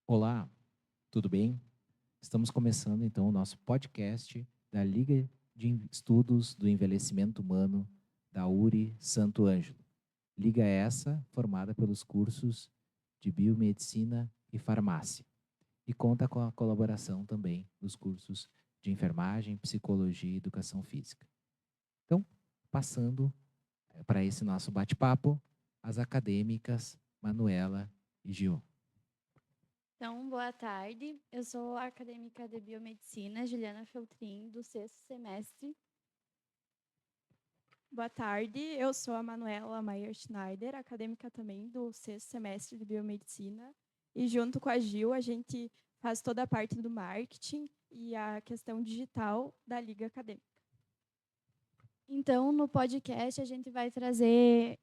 Olá, tudo bem? Estamos começando então o nosso podcast da Liga de Estudos do Envelhecimento Humano da URI Santo Ângelo. Liga essa formada pelos cursos de Biomedicina e Farmácia e conta com a colaboração também dos cursos de Enfermagem, Psicologia e Educação Física. Então, passando para esse nosso bate-papo, as acadêmicas Manuela e Gil. Então, boa tarde. Eu sou a acadêmica de Biomedicina, Juliana Feltrin, do sexto semestre. Boa tarde, eu sou a Manuela Maier Schneider, acadêmica também do sexto semestre de Biomedicina. E junto com a Gil, a gente faz toda a parte do marketing e a questão digital da Liga Acadêmica. Então, no podcast, a gente vai trazer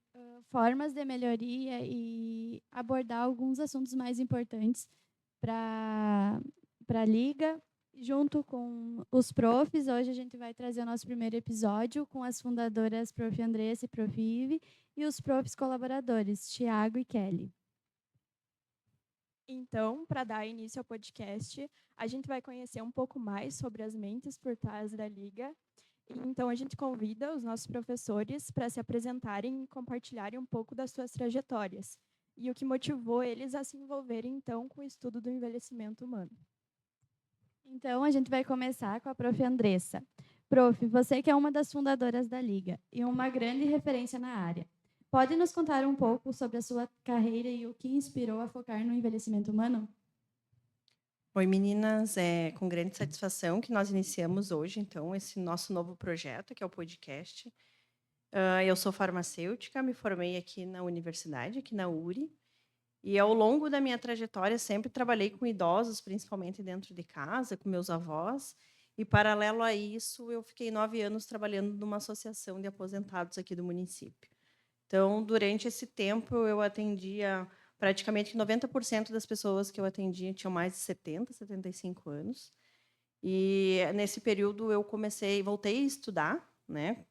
formas de melhoria e abordar alguns assuntos mais importantes para a Liga. Junto com os profs, hoje a gente vai trazer o nosso primeiro episódio com as fundadoras Prof. Andressa e Prof. Ive e os profs colaboradores, Tiago e Kelly. Então, para dar início ao podcast, a gente vai conhecer um pouco mais sobre as mentes por trás da Liga. Então, a gente convida os nossos professores para se apresentarem e compartilharem um pouco das suas trajetórias e o que motivou eles a se envolverem, então, com o estudo do envelhecimento humano. Então, a gente vai começar com a Prof. Andressa. Prof, você que é uma das fundadoras da Liga e uma grande referência na área, pode nos contar um pouco sobre a sua carreira e o que inspirou a focar no envelhecimento humano? Oi, meninas. É com grande satisfação que nós iniciamos hoje, então, esse nosso novo projeto, que é o podcast. Eu sou farmacêutica, me formei aqui na universidade, aqui na URI, e ao longo da minha trajetória sempre trabalhei com idosos, principalmente dentro de casa, com meus avós, e paralelo a isso eu fiquei 9 anos trabalhando numa associação de aposentados aqui do município. Então, durante esse tempo, eu atendia praticamente 90% das pessoas que eu atendia tinham mais de 70, 75 anos. E nesse período eu voltei a estudar, né?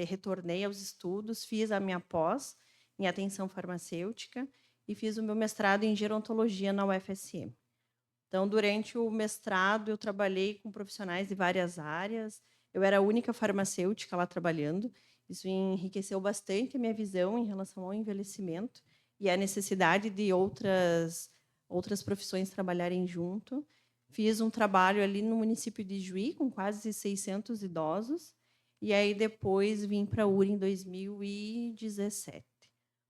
Retornei aos estudos, fiz a minha pós em atenção farmacêutica e fiz o meu mestrado em gerontologia na UFSM. Então, durante o mestrado, eu trabalhei com profissionais de várias áreas. Eu era a única farmacêutica lá trabalhando. Isso enriqueceu bastante a minha visão em relação ao envelhecimento e a necessidade de outras profissões trabalharem junto. Fiz um trabalho ali no município de Juí, com quase 600 idosos, e aí depois vim para a URI em 2017.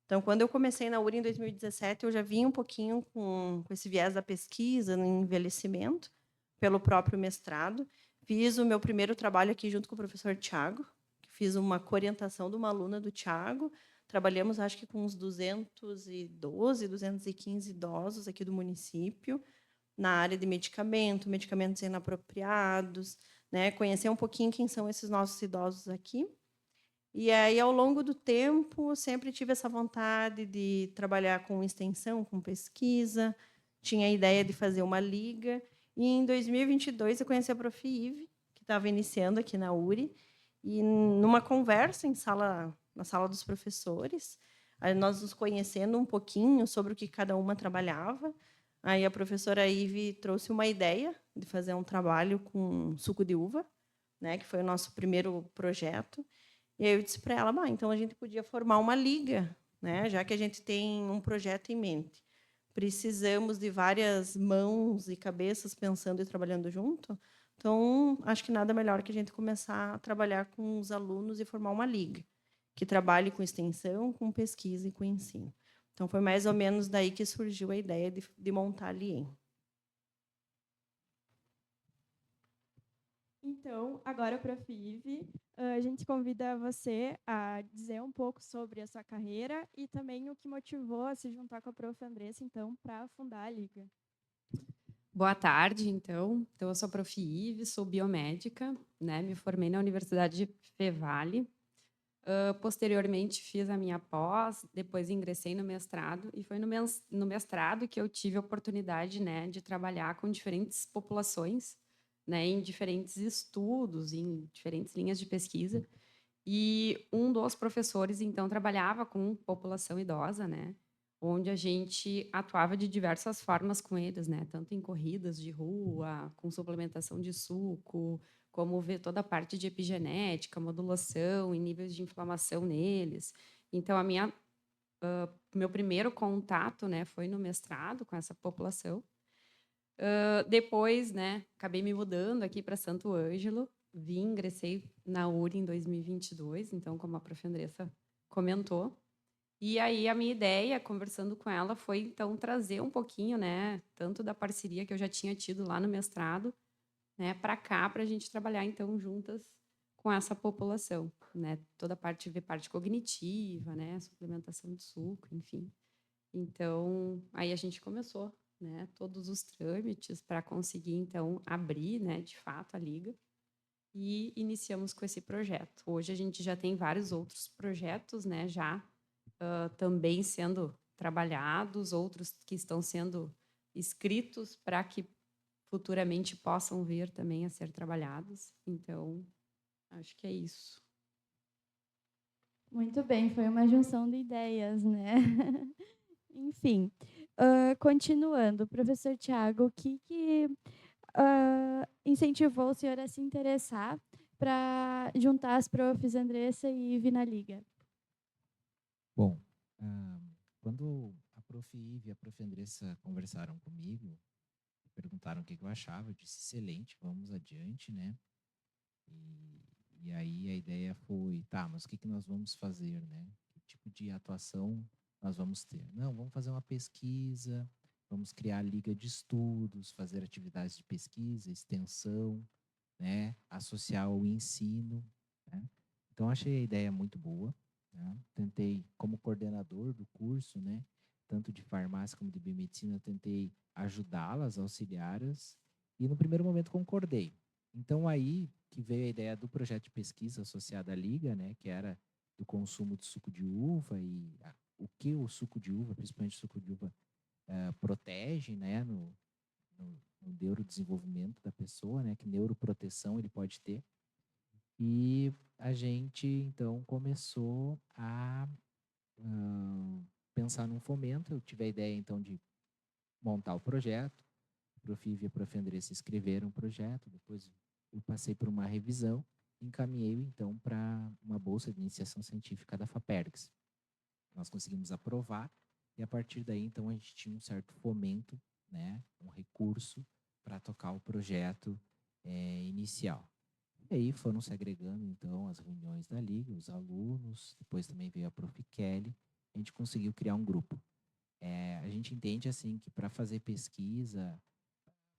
Então, quando eu comecei na URI em 2017, eu já vinha um pouquinho com esse viés da pesquisa no envelhecimento, pelo próprio mestrado. Fiz o meu primeiro trabalho aqui junto com o professor Tiago, fiz uma coorientação de uma aluna do Tiago. Trabalhamos, acho que com uns 212, 215 idosos aqui do município, na área de medicamentos inapropriados, né? Conhecer um pouquinho quem são esses nossos idosos aqui. E aí, ao longo do tempo, sempre tive essa vontade de trabalhar com extensão, com pesquisa. Tinha a ideia de fazer uma liga. E em 2022 eu conheci a Prof. Ive, que estava iniciando aqui na URI, e numa conversa na sala dos professores, aí nós nos conhecendo um pouquinho sobre o que cada uma trabalhava. Aí a professora Ive trouxe uma ideia de fazer um trabalho com suco de uva, né, que foi o nosso primeiro projeto. E aí eu disse para ela, então a gente podia formar uma liga, né, já que a gente tem um projeto em mente. Precisamos de várias mãos e cabeças pensando e trabalhando junto. Então, acho que nada melhor que a gente começar a trabalhar com os alunos e formar uma liga que trabalhe com extensão, com pesquisa e com ensino. Então, foi mais ou menos daí que surgiu a ideia de montar a LIEM. Então, agora, Prof. Ive, a gente convida você a dizer um pouco sobre a sua carreira e também o que motivou a se juntar com a Prof. Andressa, então, para fundar a Liga. Boa tarde, então. Eu sou a Prof. Ive, sou biomédica, né? Me formei na Universidade Fevale. Posteriormente, fiz a minha pós, depois ingressei no mestrado, e foi no mestrado que eu tive a oportunidade, né, de trabalhar com diferentes populações, né, em diferentes estudos, em diferentes linhas de pesquisa. E um dos professores, então, trabalhava com população idosa, né? onde a gente atuava de diversas formas com eles, né? Tanto em corridas de rua, com suplementação de suco, como ver toda a parte de epigenética, modulação e níveis de inflamação neles. Então, meu primeiro contato, né, foi no mestrado com essa população. Depois, né, acabei me mudando aqui para Santo Ângelo, ingressei na URI em 2022, então, como a prof. Andressa comentou. E aí a minha ideia, conversando com ela, foi então trazer um pouquinho, né, tanto da parceria que eu já tinha tido lá no mestrado, né, para cá, para a gente trabalhar então juntas com essa população, né, toda a parte, ver parte cognitiva, né, suplementação de suco, enfim. Então, aí a gente começou, né, todos os trâmites para conseguir então abrir, né, de fato a liga. E iniciamos com esse projeto. Hoje a gente já tem vários outros projetos, né, já também sendo trabalhados, outros que estão sendo escritos para que futuramente possam vir também a ser trabalhados. Então, acho que é isso. Muito bem, foi uma junção de ideias, né? Enfim, continuando, professor Tiago, o que incentivou o senhor a se interessar para juntar as profs Andressa e Ive na Liga? Bom, quando a prof. Ive e a prof. Andressa conversaram comigo, perguntaram o que eu achava, eu disse excelente, vamos adiante, né? E aí a ideia foi, tá, mas o que nós vamos fazer, né? Que tipo de atuação nós vamos ter? Não, vamos fazer uma pesquisa, vamos criar liga de estudos, fazer atividades de pesquisa, extensão, né? Associar ao ensino, né? Então, achei a ideia muito boa, né? Tentei, como coordenador do curso, né? Tanto de farmácia como de biomedicina, tentei ajudá-las, auxiliá-las, e no primeiro momento concordei. Então, aí que veio a ideia do projeto de pesquisa associado à Liga, né? Que era do consumo de suco de uva e o que o suco de uva, principalmente o suco de uva, protege, né? No neurodesenvolvimento da pessoa, né? Que neuroproteção ele pode ter. E a gente, então, começou a pensar num fomento. Eu tive a ideia, então, de montar o projeto. A prof. Ive e a prof. Andressa escreveram o projeto. Depois eu passei por uma revisão e encaminhei, então, para uma bolsa de iniciação científica da FAPERGS. Nós conseguimos aprovar e, a partir daí, então, a gente tinha um certo fomento, né? Um recurso para tocar o projeto inicial. E aí foram se agregando, então, as reuniões da Liga, os alunos, depois também veio a Prof. Kelly, a gente conseguiu criar um grupo. A gente entende, assim, que para fazer pesquisa,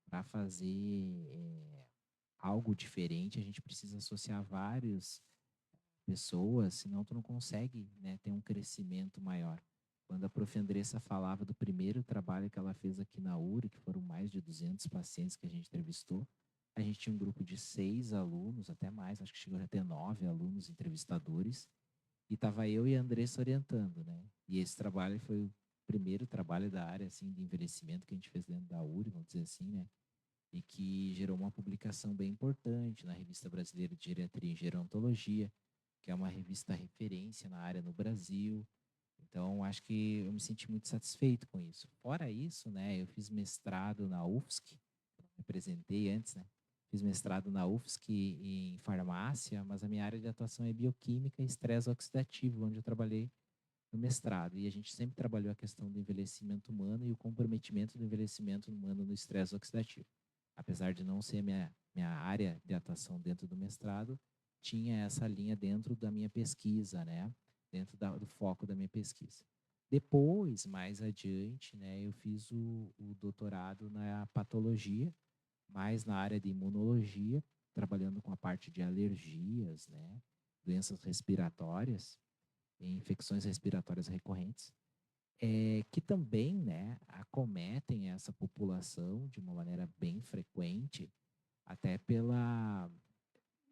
para fazer algo diferente, a gente precisa associar várias pessoas, senão tu não consegue, né, ter um crescimento maior. Quando a Prof. Andressa falava do primeiro trabalho que ela fez aqui na URI, que foram mais de 200 pacientes que a gente entrevistou, a gente tinha um grupo de 6 alunos, até mais, acho que chegou a ter 9 alunos entrevistadores, e estava eu e a Andressa orientando, né? E esse trabalho foi o primeiro trabalho da área, assim, de envelhecimento que a gente fez dentro da URI, vamos dizer assim, né? E que gerou uma publicação bem importante na Revista Brasileira de Geriatria e Gerontologia, que é uma revista referência na área no Brasil. Então, acho que eu me senti muito satisfeito com isso. Fora isso, né, eu fiz mestrado na UFSC, eu me apresentei antes, né? Fiz mestrado na UFSC em farmácia, mas a minha área de atuação é bioquímica e estresse oxidativo, onde eu trabalhei no mestrado. E a gente sempre trabalhou a questão do envelhecimento humano e o comprometimento do envelhecimento humano no estresse oxidativo. Apesar de não ser minha área de atuação dentro do mestrado, tinha essa linha dentro da minha pesquisa, né? Dentro do foco da minha pesquisa. Depois, mais adiante, né, eu fiz o doutorado na patologia, mais na área de imunologia, trabalhando com a parte de alergias, né, doenças respiratórias, infecções respiratórias recorrentes, que também, né, acometem essa população de uma maneira bem frequente, até pela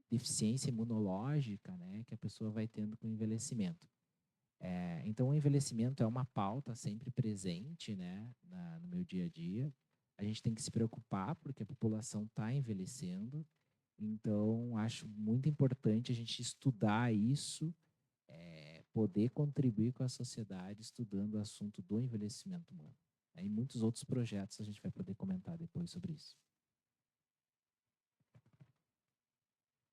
deficiência imunológica, né, que a pessoa vai tendo com o envelhecimento. Então, o envelhecimento é uma pauta sempre presente, né, no meu dia a dia. A gente tem que se preocupar porque a população está envelhecendo. Então, acho muito importante a gente estudar isso, poder contribuir com a sociedade estudando o assunto do envelhecimento humano. E muitos outros projetos a gente vai poder comentar depois sobre isso.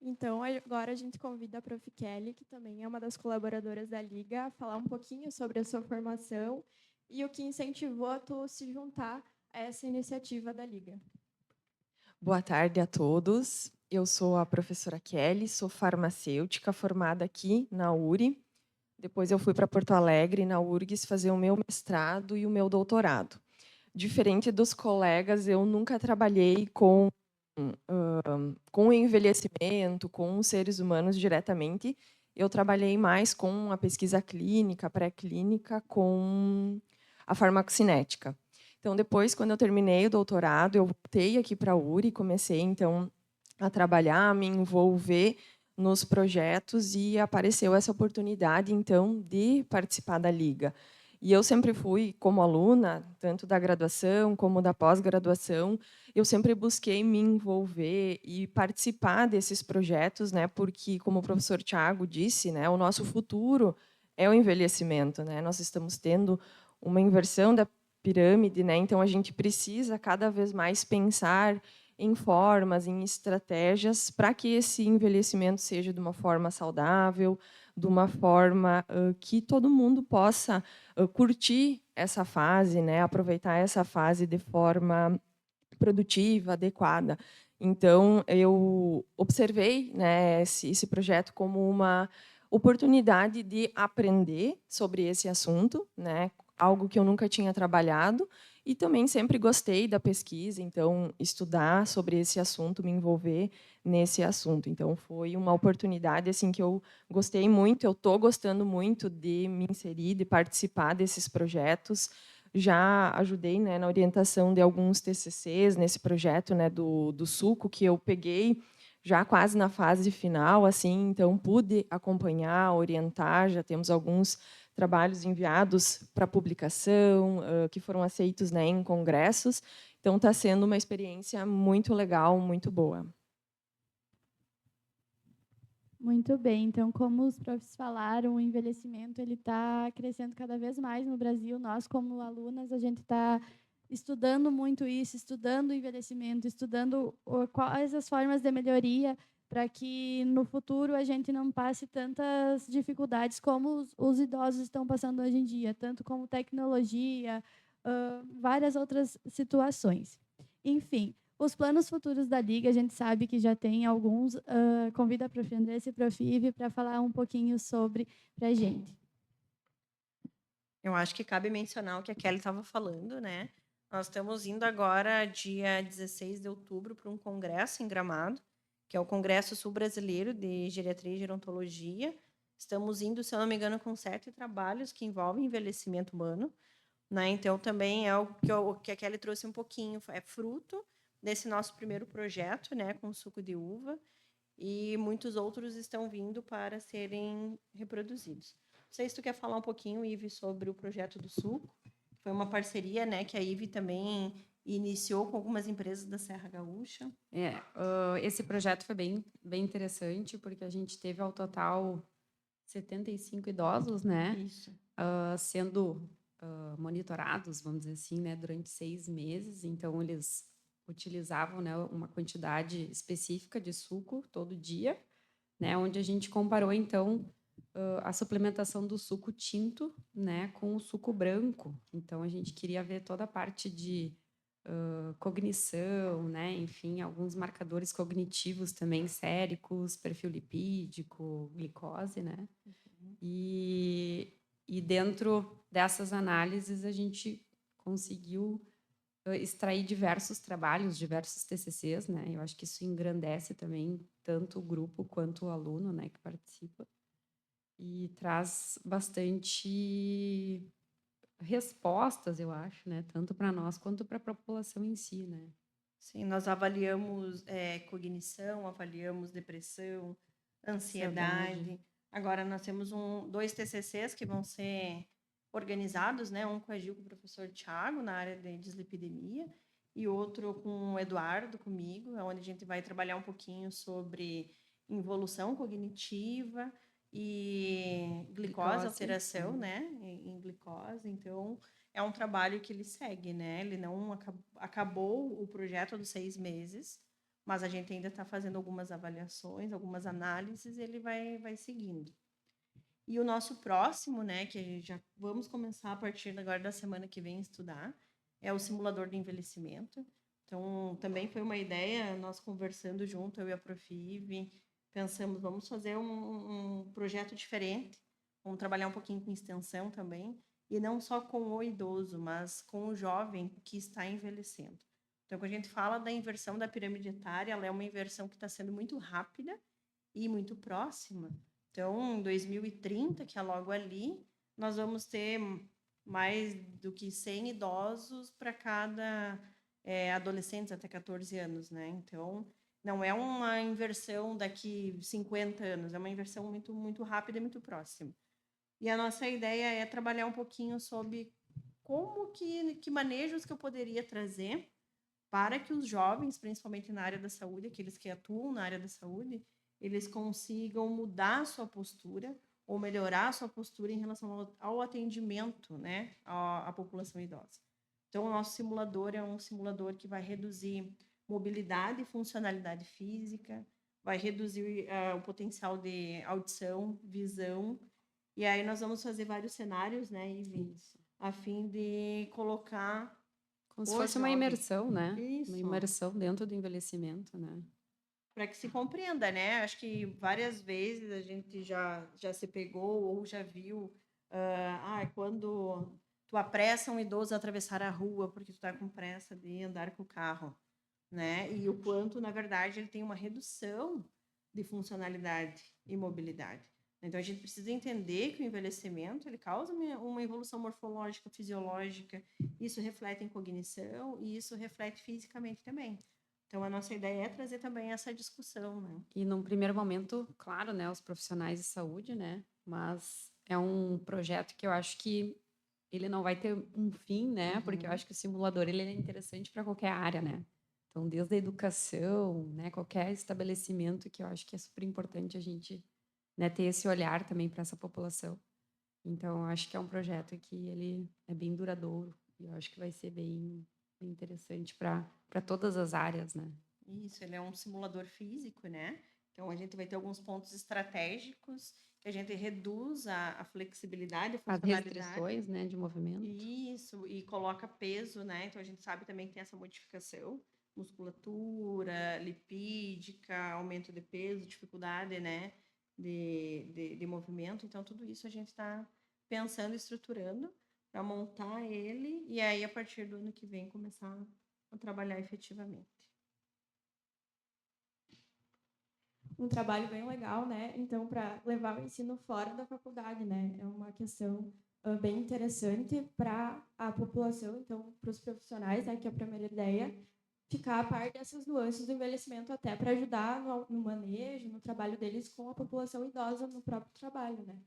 Então, agora a gente convida a Prof. Kelly, que também é uma das colaboradoras da Liga, a falar um pouquinho sobre a sua formação e o que incentivou a tu se juntar a essa iniciativa da Liga. Boa tarde a todos. Eu sou a professora Kelly, sou farmacêutica formada aqui na URI. Depois eu fui para Porto Alegre, na URGS, fazer o meu mestrado e o meu doutorado. Diferente dos colegas, eu nunca trabalhei com envelhecimento, com os seres humanos diretamente. Eu trabalhei mais com a pesquisa clínica, pré-clínica, com a farmacocinética. Então, depois, quando eu terminei o doutorado, eu voltei aqui para a URI, comecei, então, a trabalhar, a me envolver nos projetos e apareceu essa oportunidade, então, de participar da Liga. E eu sempre fui, como aluna, tanto da graduação como da pós-graduação, eu sempre busquei me envolver e participar desses projetos, né? Porque, como o professor Tiago disse, né, o nosso futuro é o envelhecimento, né? Nós estamos tendo uma inversão da pirâmide, né? Então a gente precisa cada vez mais pensar em formas, em estratégias para que esse envelhecimento seja de uma forma saudável, de uma forma que todo mundo possa curtir essa fase, né? Aproveitar essa fase de forma produtiva, adequada. Então, eu observei, né, esse projeto como uma oportunidade de aprender sobre esse assunto, né, algo que eu nunca tinha trabalhado, e também sempre gostei da pesquisa, então, estudar sobre esse assunto, me envolver nesse assunto. Então, foi uma oportunidade assim, que eu gostei muito, eu estou gostando muito de me inserir, de participar desses projetos. Já ajudei, né, na orientação de alguns TCCs nesse projeto, né, do suco, que eu peguei já quase na fase final, assim, então pude acompanhar, orientar, já temos alguns trabalhos enviados para publicação, que foram aceitos, né, em congressos. Então está sendo uma experiência muito legal, muito boa. Muito bem. Então, como os profs falaram, o envelhecimento ele está crescendo cada vez mais no Brasil. Nós, como alunas, a gente está estudando muito isso, estudando o envelhecimento, estudando quais as formas de melhoria para que no futuro a gente não passe tantas dificuldades como os idosos estão passando hoje em dia, tanto como tecnologia, várias outras situações. Enfim, os planos futuros da Liga, a gente sabe que já tem alguns. Convido a Prof. Andressa e Prof. Ive para falar um pouquinho sobre para a gente. Eu acho que cabe mencionar o que a Kelly estava falando, né? Nós estamos indo agora, dia 16 de outubro, para um congresso em Gramado, que é o Congresso Sul-Brasileiro de Geriatria e Gerontologia. Estamos indo, se eu não me engano, com 7 trabalhos que envolvem envelhecimento humano, né? Então, também é o que a Kelly trouxe um pouquinho, é fruto desse nosso primeiro projeto, né, com suco de uva, e muitos outros estão vindo para serem reproduzidos. Não sei se tu quer falar um pouquinho, Ive, sobre o projeto do suco. Foi uma parceria, né, que a Ive também iniciou com algumas empresas da Serra Gaúcha. Esse projeto foi bem interessante, porque a gente teve ao total 75 idosos, né? Isso. Sendo monitorados, vamos dizer assim, né, durante 6 meses. Então, eles utilizavam, né, uma quantidade específica de suco todo dia, né, onde a gente comparou, então, a suplementação do suco tinto, né, com o suco branco. Então, a gente queria ver toda a parte de cognição, né, enfim, alguns marcadores cognitivos também, séricos, perfil lipídico, glicose, né? Uhum. E dentro dessas análises, a gente conseguiu extrair diversos trabalhos, diversos TCCs, né? Eu acho que isso engrandece também tanto o grupo quanto o aluno, né, que participa, e traz bastante respostas, eu acho, né, tanto para nós quanto para a população em si, né? Sim, nós avaliamos cognição, avaliamos depressão, ansiedade. Agora nós temos 2 TCCs que vão ser organizados, né? Um com a Gil, com o professor Tiago, na área de dislipidemia, e outro com o Eduardo, comigo, onde a gente vai trabalhar um pouquinho sobre involução cognitiva e glicose, alteração, né, em glicose. Então, é um trabalho que ele segue, né? Ele não acabou o projeto dos 6 meses, mas a gente ainda está fazendo algumas avaliações, algumas análises, e ele vai seguindo. E o nosso próximo, né, que já vamos começar a partir agora da semana que vem a estudar, é o simulador de envelhecimento. Então, também foi uma ideia, nós conversando junto, eu e a Profiv, pensamos, vamos fazer um projeto diferente, vamos trabalhar um pouquinho com extensão também, e não só com o idoso, mas com o jovem que está envelhecendo. Então, quando a gente fala da inversão da pirâmide etária, ela é uma inversão que está sendo muito rápida e muito próxima. Então, em 2030, que é logo ali, nós vamos ter mais do que 100 idosos para cada adolescentes até 14 anos, né? Então, não é uma inversão daqui 50 anos, é uma inversão muito, muito rápida e muito próxima. E a nossa ideia é trabalhar um pouquinho sobre como que manejos que eu poderia trazer para que os jovens, principalmente na área da saúde, aqueles que atuam na área da saúde, eles consigam mudar a sua postura ou melhorar a sua postura em relação ao atendimento, né, à população idosa. Então, o nosso simulador é um simulador que vai reduzir mobilidade e funcionalidade física, vai reduzir o potencial de audição, visão, e aí nós vamos fazer vários cenários, né, Ivy, a fim de colocar como se fosse uma jovem. imersão, né? Isso. Uma imersão dentro do envelhecimento, né? Para que se compreenda, né? Acho que várias vezes a gente já se pegou ou já viu quando tu apressa um idoso a atravessar a rua porque tu está com pressa de andar com o carro, né? E o quanto, na verdade, ele tem uma redução de funcionalidade e mobilidade. Então, a gente precisa entender que o envelhecimento ele causa uma evolução morfológica, fisiológica, isso reflete em cognição e isso reflete fisicamente também. Então, a nossa ideia é trazer também essa discussão, né? E num primeiro momento, claro, né, os profissionais de saúde, né, mas é um projeto que eu acho que ele não vai ter um fim, né, porque eu acho que o simulador ele é interessante para qualquer área, né. Então, desde a educação, né, qualquer estabelecimento que eu acho que é super importante a gente, né, ter esse olhar também para essa população. Então, eu acho que é um projeto que ele é bem duradouro e eu acho que vai ser bem interessante para todas as áreas, né. Isso, ele é um simulador físico, né? Então, a gente vai ter alguns pontos estratégicos que a gente reduz a flexibilidade, a As funcionalidade. restrições, né, de movimento. Isso, e coloca peso, né? Então, a gente sabe também que tem essa modificação, musculatura, lipídica, aumento de peso, dificuldade, né? De movimento. Então, tudo isso a gente está pensando e estruturando para montar ele e aí, a partir do ano que vem, começar a trabalhar efetivamente. Um trabalho bem legal, né? Então, para levar o ensino fora da faculdade, né? É uma questão bem interessante para a população, então, para os profissionais, né? Que é a primeira ideia, ficar a par dessas nuances do envelhecimento até para ajudar no manejo, no trabalho deles com a população idosa no próprio trabalho, né?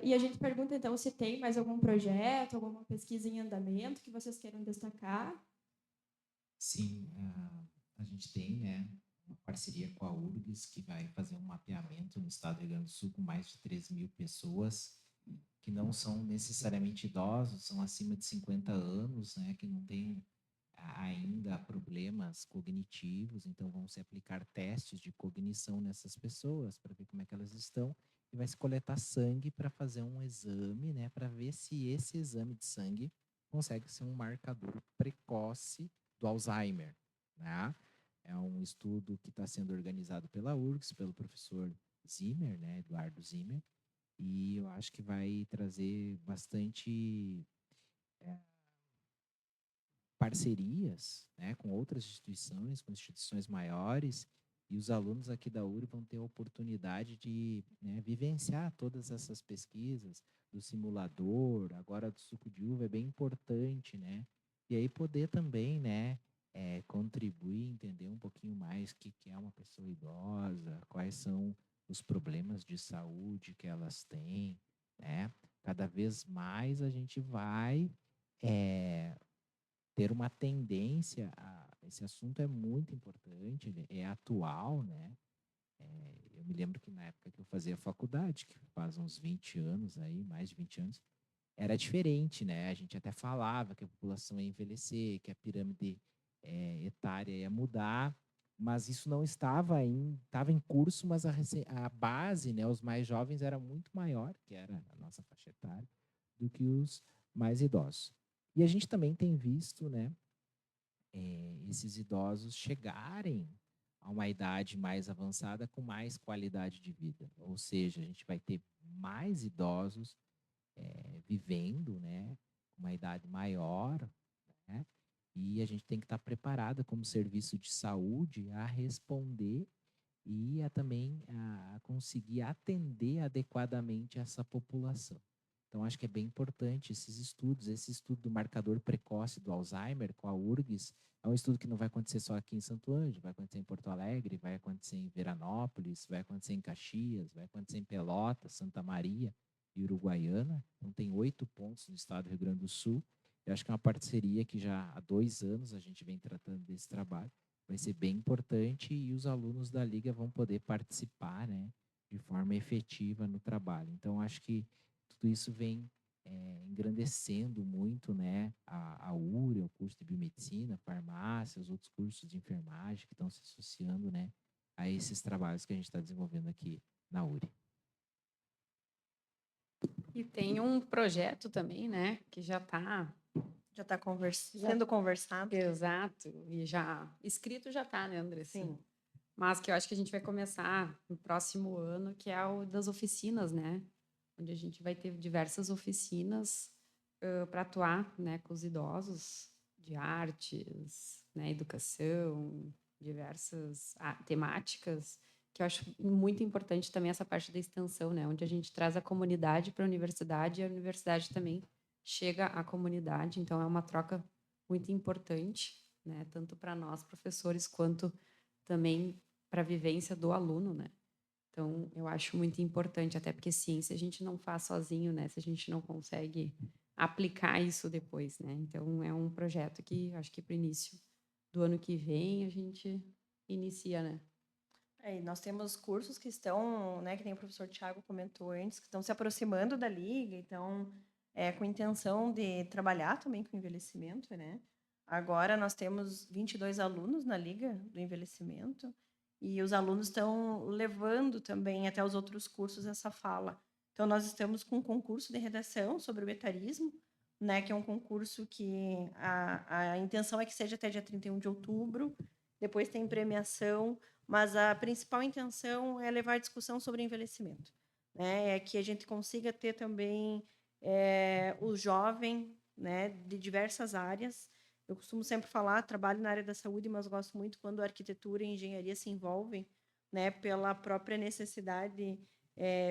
E a gente pergunta, então, se tem mais algum projeto, alguma pesquisa em andamento que vocês queiram destacar. Sim, a gente tem, né, uma parceria com a URGS, que vai fazer um mapeamento no estado do Rio Grande do Sul com mais de 3.000 pessoas que não são necessariamente idosos, são acima de 50 anos, né, que não têm ainda problemas cognitivos, então vão se aplicar testes de cognição nessas pessoas para ver como é que elas estão e vai se coletar sangue para fazer um exame, né, para ver se esse exame de sangue consegue ser um marcador precoce do Alzheimer, né? É um estudo que está sendo organizado pela URGS, pelo professor Zimmer, né, Eduardo Zimmer, e eu acho que vai trazer bastante parcerias, né, com outras instituições, com instituições maiores, e os alunos aqui da URI vão ter a oportunidade de, né, vivenciar todas essas pesquisas do simulador, agora do suco de uva, é bem importante, né? E aí poder também, né, contribuir, entender um pouquinho mais o que é uma pessoa idosa, quais são os problemas de saúde que elas têm, né? Cada vez mais a gente vai ter uma tendência esse assunto é muito importante, é atual, né? Eu me lembro que na época que eu fazia faculdade, que faz uns 20 anos aí, mais de 20 anos, era diferente, né? A gente até falava que a população ia envelhecer, que a pirâmide etária ia mudar, mas isso não estava em curso, mas a base, né, os mais jovens era muito maior, que era a nossa faixa etária, do que os mais idosos. E a gente também tem visto, né, esses idosos chegarem a uma idade mais avançada com mais qualidade de vida. Ou seja, a gente vai ter mais idosos vivendo, né, uma idade maior, né, e a gente tem que estar preparada como serviço de saúde a responder e também a conseguir atender adequadamente essa população. Então, acho que é bem importante esses estudos. Esse estudo do marcador precoce do Alzheimer com a URGS é um estudo que não vai acontecer só aqui em Santo Ângelo, vai acontecer em Porto Alegre, vai acontecer em Veranópolis, vai acontecer em Caxias, vai acontecer em Pelotas, Santa Maria e Uruguaiana. Então, tem 8 pontos no estado do Rio Grande do Sul. Eu acho que é uma parceria que já há 2 anos a gente vem tratando desse trabalho. Vai ser bem importante e os alunos da Liga vão poder participar, né, de forma efetiva no trabalho. Então, acho que tudo isso vem engrandecendo muito, né, a URI, o curso de biomedicina, farmácia, os outros cursos de enfermagem que estão se associando, né, a esses trabalhos que a gente está desenvolvendo aqui na URI. E tem um projeto também, né, que já está sendo conversado. Exato, e já escrito já está, né, Andressa? Sim. Mas que eu acho que a gente vai começar no próximo ano, que é o das oficinas, né? Onde a gente vai ter diversas oficinas para atuar, né, com os idosos, de artes, né, educação, diversas temáticas, que eu acho muito importante também essa parte da extensão, né, onde a gente traz a comunidade para a universidade e a universidade também chega à comunidade. Então, é uma troca muito importante, né, tanto para nós, professores, quanto também para a vivência do aluno, né? Então, eu acho muito importante, até porque ciência a gente não faz sozinho, né? Se a gente não consegue aplicar isso depois, né? Então, é um projeto que acho que para o início do ano que vem a gente inicia, né? E nós temos cursos que estão, né, que nem o professor Tiago comentou antes, que estão se aproximando da Liga, então, com intenção de trabalhar também com envelhecimento, né? Agora nós temos 22 alunos na Liga do Envelhecimento, e os alunos estão levando também até os outros cursos essa fala. Então, nós estamos com um concurso de redação sobre o etarismo, né, que é um concurso que a intenção é que seja até dia 31 de outubro, depois tem premiação, mas a principal intenção é levar a discussão sobre envelhecimento, né, é que a gente consiga ter também o jovem, né, de diversas áreas. Eu costumo sempre falar, trabalho na área da saúde, mas gosto muito quando a arquitetura e a engenharia se envolvem, né, pela própria necessidade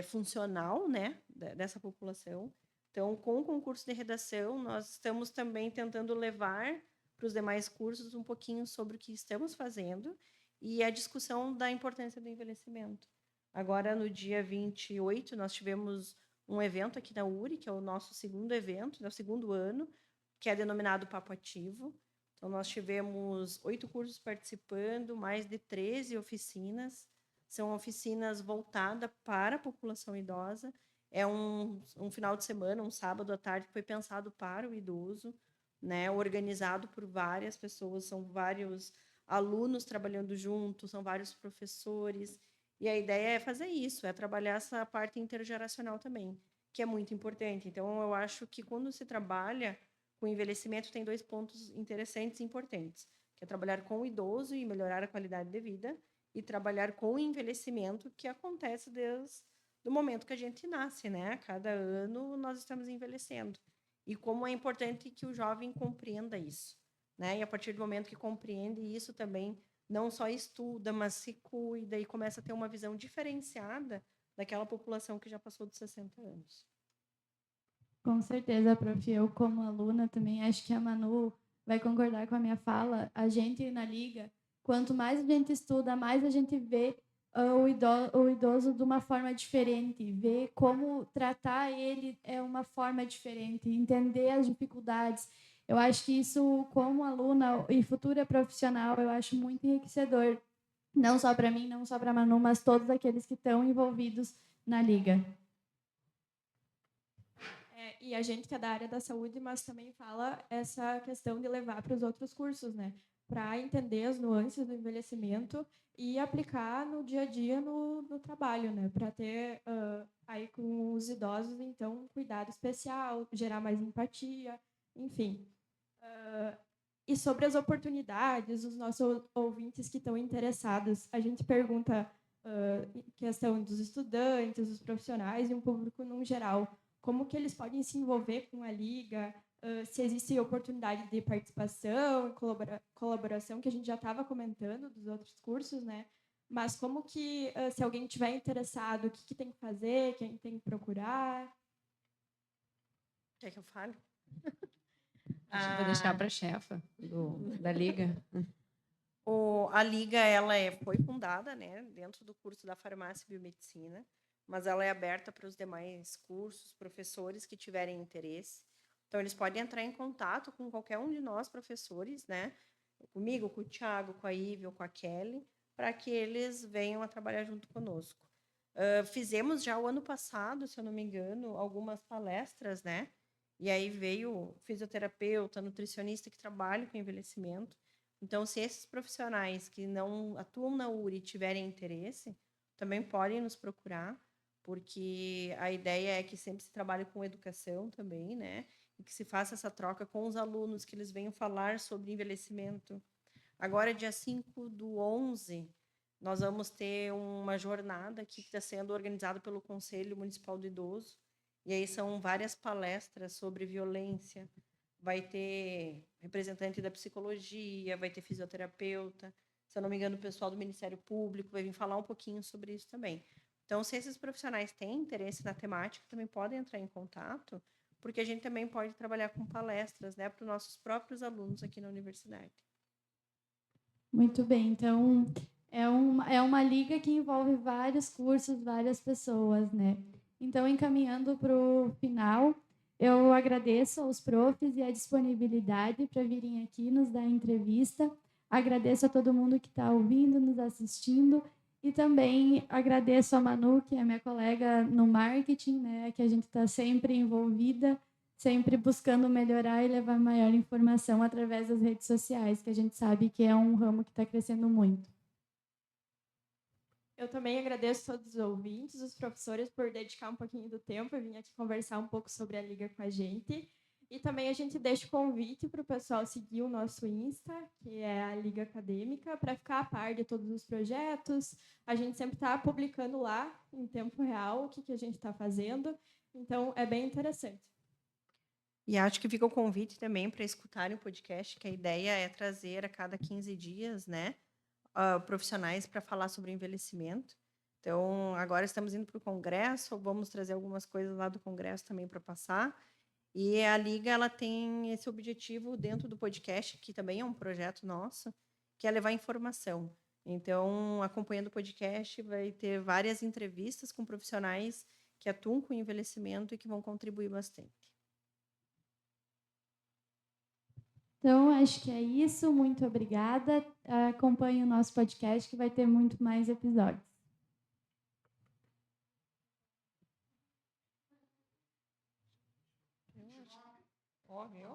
funcional, né, dessa população. Então, com o concurso de redação, nós estamos também tentando levar para os demais cursos um pouquinho sobre o que estamos fazendo e a discussão da importância do envelhecimento. Agora, no dia 28, nós tivemos um evento aqui na URI, que é o nosso segundo evento, no segundo ano, que é denominado Papo Ativo. Então, nós tivemos 8 cursos participando, mais de 13 oficinas. São oficinas voltadas para a população idosa. É um final de semana, um sábado à tarde, que foi pensado para o idoso, né? Organizado por várias pessoas, são vários alunos trabalhando juntos, são vários professores. E a ideia é fazer isso, é trabalhar essa parte intergeracional também, que é muito importante. Então, eu acho que quando se trabalha com envelhecimento, tem 2 pontos interessantes e importantes, que é trabalhar com o idoso e melhorar a qualidade de vida, e trabalhar com o envelhecimento, que acontece desde o momento que a gente nasce, né? A cada ano nós estamos envelhecendo. E como é importante que o jovem compreenda isso, né? E a partir do momento que compreende isso também, não só estuda, mas se cuida e começa a ter uma visão diferenciada daquela população que já passou dos 60 anos. Com certeza, prof. Eu, como aluna, também acho que a Manu vai concordar com a minha fala. A gente, na Liga, quanto mais a gente estuda, mais a gente vê o idoso de uma forma diferente, ver como tratar ele é uma forma diferente, entender as dificuldades. Eu acho que isso, como aluna e futura profissional, eu acho muito enriquecedor, não só para mim, não só para a Manu, mas todos aqueles que estão envolvidos na Liga. E a gente que é da área da saúde, mas também fala essa questão de levar para os outros cursos, né? Para entender as nuances do envelhecimento e aplicar no dia a dia no trabalho, né? Para ter aí com os idosos, então, um cuidado especial, gerar mais empatia, enfim. E sobre as oportunidades, os nossos ouvintes que estão interessados, a gente pergunta questão dos estudantes, dos profissionais e um público no geral, como que eles podem se envolver com a Liga, se existe oportunidade de participação, colaboração, que a gente já estava comentando dos outros cursos, né? Mas como que, se alguém estiver interessado, o que tem que fazer, quem tem que procurar? Quer que eu fale? Acho que vou deixar para a chefa da Liga. A Liga ela foi fundada, né, dentro do curso da farmácia e biomedicina, mas ela é aberta para os demais cursos, professores que tiverem interesse. Então, eles podem entrar em contato com qualquer um de nós, professores, né, comigo, com o Thiago, com a Ivy ou com a Kelly, para que eles venham a trabalhar junto conosco. Fizemos já o ano passado, se eu não me engano, algumas palestras, né? E aí veio fisioterapeuta, nutricionista que trabalha com envelhecimento. Então, se esses profissionais que não atuam na URI tiverem interesse, também podem nos procurar, porque a ideia é que sempre se trabalhe com educação também, né? E que se faça essa troca com os alunos, que eles venham falar sobre envelhecimento. Agora, dia 5/11, nós vamos ter uma jornada que está sendo organizada pelo Conselho Municipal do Idoso, e aí são várias palestras sobre violência. Vai ter representante da psicologia, vai ter fisioterapeuta, se eu não me engano, o pessoal do Ministério Público vai vir falar um pouquinho sobre isso também. Então, se esses profissionais têm interesse na temática, também podem entrar em contato, porque a gente também pode trabalhar com palestras, né, para os nossos próprios alunos aqui na universidade. Muito bem, então é uma liga que envolve vários cursos, várias pessoas, né? Então, encaminhando para o final, eu agradeço aos profs e a disponibilidade para virem aqui nos dar entrevista. Agradeço a todo mundo que está ouvindo, nos assistindo. E também agradeço a Manu, que é minha colega no marketing, né, que a gente está sempre envolvida, sempre buscando melhorar e levar maior informação através das redes sociais, que a gente sabe que é um ramo que está crescendo muito. Eu também agradeço a todos os ouvintes, os professores, por dedicar um pouquinho do tempo e vir aqui conversar um pouco sobre a Liga com a gente. E também a gente deixa o convite para o pessoal seguir o nosso Insta, que é a Liga Acadêmica, para ficar a par de todos os projetos. A gente sempre está publicando lá, em tempo real, o que a gente está fazendo. Então, é bem interessante. E acho que fica o convite também para escutarem o podcast, que a ideia é trazer a cada 15 dias, né, profissionais para falar sobre envelhecimento. Então, agora estamos indo para o congresso, vamos trazer algumas coisas lá do congresso também para passar. E a Liga ela tem esse objetivo dentro do podcast, que também é um projeto nosso, que é levar informação. Então, acompanhando o podcast, vai ter várias entrevistas com profissionais que atuam com envelhecimento e que vão contribuir bastante. Então, acho que é isso. Muito obrigada. Acompanhe o nosso podcast, que vai ter muito mais episódios. Ó, viu?